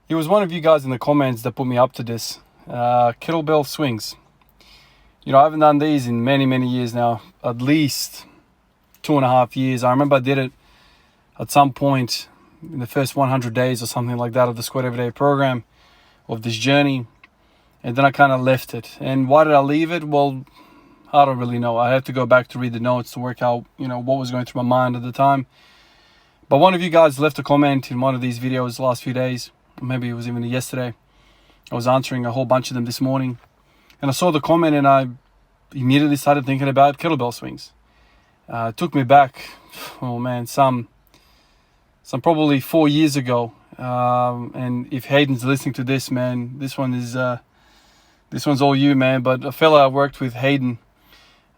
It was one of you guys in the comments that put me up to this. Kettlebell swings. You know, I haven't done these in many, many years now. At least 2.5 years. I remember I did it at some point in the first 100 days or something like that of the Squat Everyday program, of this journey. And then I kind of left it. And why did I leave it? Well, I don't really know. I had to go back to read the notes to work out, you know, what was going through my mind at the time. But one of you guys left a comment in one of these videos the last few days. Maybe it was even yesterday. I was answering a whole bunch of them this morning. And I saw the comment and I immediately started thinking about kettlebell swings. It took me back, oh man, some probably 4 years ago. And if Hayden's listening to this, man, this one's all you, man. But a fella I worked with, Hayden,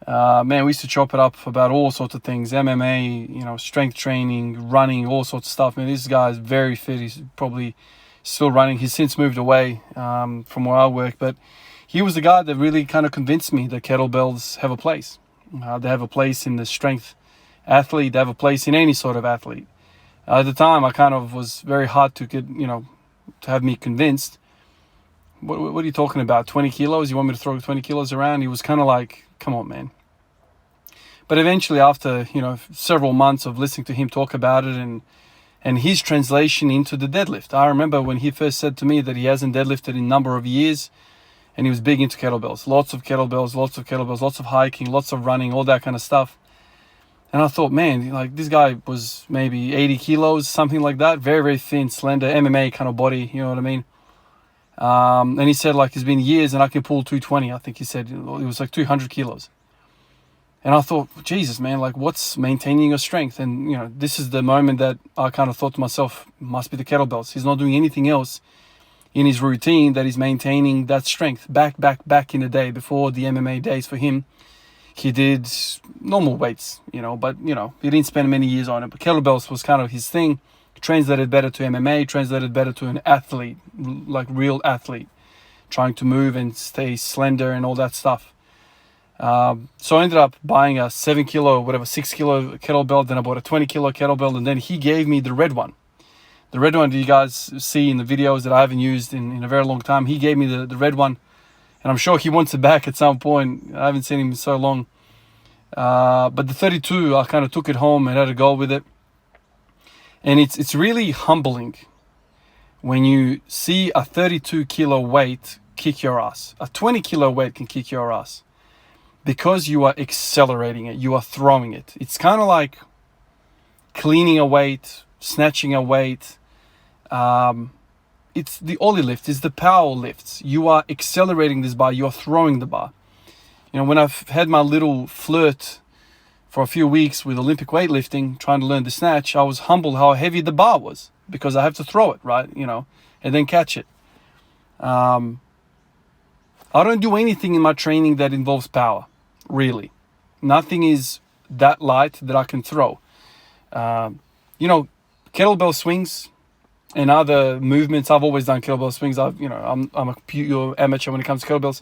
man, we used to chop it up about all sorts of things. MMA, you know, strength training, running, all sorts of stuff. Man, this guy is very fit. He's probably still running. He's since moved away from where I work. But he was the guy that really kind of convinced me that kettlebells have a place. They have a place in the strength athlete. They have a place in any sort of athlete. At the time, I kind of was very hard to get, you know, to have me convinced. What are you talking about? 20 kilos? You want me to throw 20 kilos around? He was kind of like, come on, man. But eventually, after, you know, several months of listening to him talk about it and his translation into the deadlift. I remember when he first said to me that he hasn't deadlifted in a number of years, and he was big into kettlebells. Lots of kettlebells, lots of hiking, lots of running, all that kind of stuff. And I thought, man, like this guy was maybe 80 kilos, something like that. Very, very thin, slender, MMA kind of body, you know what I mean? And he said, like, it's been years and I can pull 220. I think he said it was like 200 kilos. And I thought, Jesus, man, like what's maintaining your strength? And, you know, this is the moment that I kind of thought to myself, must be the kettlebells. He's not doing anything else in his routine that is maintaining that strength. Back in the day, before the MMA days for him, he did normal weights, you know, but, you know, he didn't spend many years on it. But kettlebells was kind of his thing. Translated better to MMA, translated better to an athlete, like real athlete, trying to move and stay slender and all that stuff. So I ended up buying a 6 kilo kettlebell. Then I bought a 20 kilo kettlebell, and then he gave me the red one. The red one that you guys see in the videos that I haven't used in a very long time. He gave me the red one. And I'm sure he wants it back at some point. I haven't seen him in so long. But the 32, I kind of took it home and had a go with it. And it's really humbling when you see a 32 kilo weight kick your ass. A 20 kilo weight can kick your ass because you are accelerating it. You are throwing it. It's kind of like cleaning a weight, snatching a weight. It's the ollie lift, it's the power lifts. You are accelerating this bar, you are throwing the bar. You know, when I've had my little flirt for a few weeks with Olympic weightlifting, trying to learn the snatch, I was humbled how heavy the bar was because I have to throw it, right? You know, and then catch it. I don't do anything in my training that involves power, really. Nothing is that light that I can throw. You know, kettlebell swings and other movements. I've always done kettlebell swings. I'm a pure amateur when it comes to kettlebells.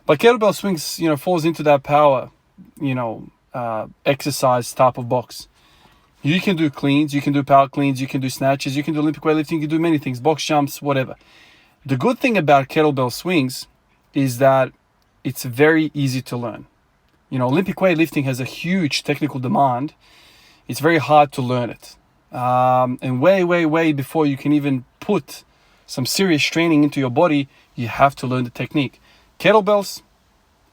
But kettlebell swings, you know, falls into that power, you know, exercise type of box. You can do cleans, you can do power cleans, you can do snatches, you can do Olympic weightlifting, you can do many things, box jumps, whatever. The good thing about kettlebell swings is that it's very easy to learn. You know, Olympic weightlifting has a huge technical demand. It's very hard to learn it. And way before you can even put some serious training into your body, you have to learn the technique. Kettlebells,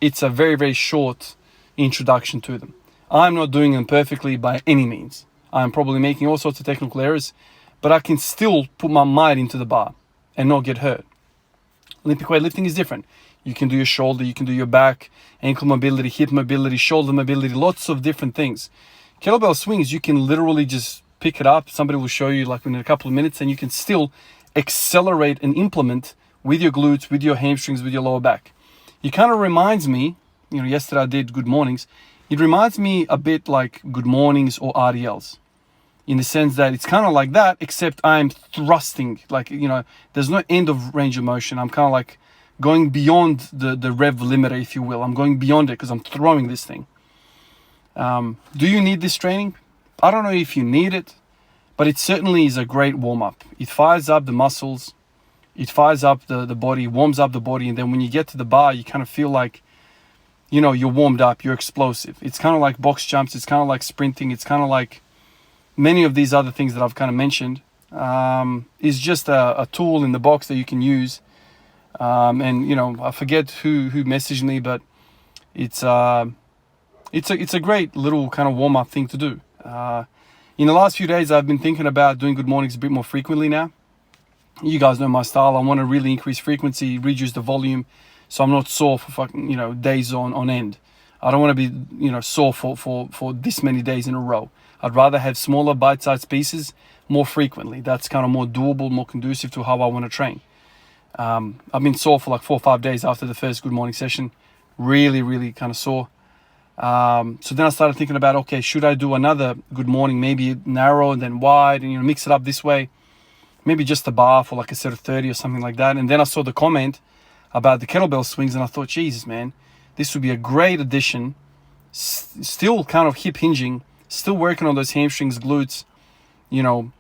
it's a very short introduction to them. I'm not doing them perfectly by any means. I'm probably making all sorts of technical errors, but I can still put my might into the bar and not get hurt. Olympic weightlifting is different. You can do your shoulder, you can do your back, ankle mobility, hip mobility, shoulder mobility, lots of different things. Kettlebell swings, you can literally just pick it up. Somebody will show you like in a couple of minutes, and you can still accelerate and implement with your glutes, with your hamstrings, with your lower back. It kind of reminds me, you know, yesterday I did good mornings. It reminds me a bit like good mornings or RDLs in the sense that it's kind of like that, except I'm thrusting, like, you know, there's no end of range of motion. I'm kind of like going beyond the rev limiter, if you will. I'm going beyond it because I'm throwing this thing. Do you need this training? I don't know if you need it, but it certainly is a great warm-up. It fires up the muscles. It fires up the body, warms up the body, and then when you get to the bar, you kind of feel like, you know, you're warmed up, you're explosive. It's kind of like box jumps, it's kind of like sprinting, it's kind of like many of these other things that I've kind of mentioned. Is just a tool in the box that you can use. And you know, I forget who messaged me, but it's a great little kind of warm-up thing to do. In the last few days, I've been thinking about doing good mornings a bit more frequently now. You guys know my style. I want to really increase frequency, reduce the volume, so I'm not sore for fucking, you know, days on end. I don't want to be, you know, sore for this many days in a row. I'd rather have smaller bite-sized pieces more frequently. That's kind of more doable, more conducive to how I want to train. I've been sore for like 4 or 5 days after the first good morning session. Really kind of sore. So then I started thinking about, okay, should I do another good morning, maybe narrow and then wide, and, you know, mix it up this way? Maybe just a bar for like a set of 30 or something like that. And then I saw the comment about the kettlebell swings, and I thought, Jesus, man, this would be a great addition. Still kind of hip hinging, still working on those hamstrings, glutes, you know,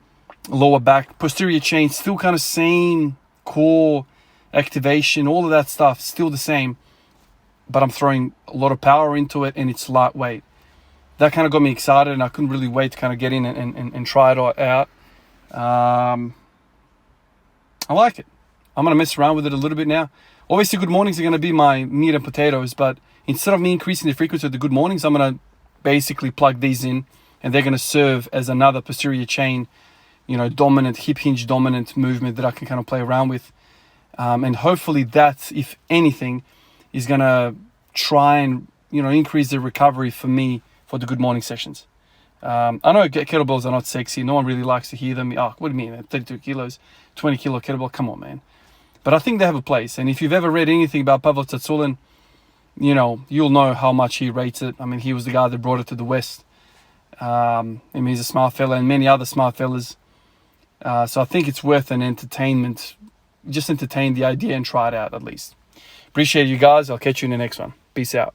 lower back, posterior chain, still kind of same core activation, all of that stuff, still the same. But I'm throwing a lot of power into it, and it's lightweight. That kind of got me excited, and I couldn't really wait to kind of get in and try it out. I like it. I'm going to mess around with it a little bit now. Obviously, good mornings are going to be my meat and potatoes, but instead of me increasing the frequency of the good mornings, I'm going to basically plug these in, and they're going to serve as another posterior chain, you know, dominant, hip hinge dominant movement that I can kind of play around with. And hopefully that, if anything, is going to try and, you know, increase the recovery for me for the good morning sessions. I know kettlebells are not sexy. No one really likes to hear them. Oh, what do you mean, 32 kilos, 20 kilo kettlebell? Come on, man. But I think they have a place. And if you've ever read anything about Pavel Tsatsouline, you know, you'll know how much he rates it. I mean, he was the guy that brought it to the West. I mean, he's a smart fella, and many other smart fellas. So I think it's worth an entertainment. Just entertain the idea and try it out at least. Appreciate you guys. I'll catch you in the next one. Peace out.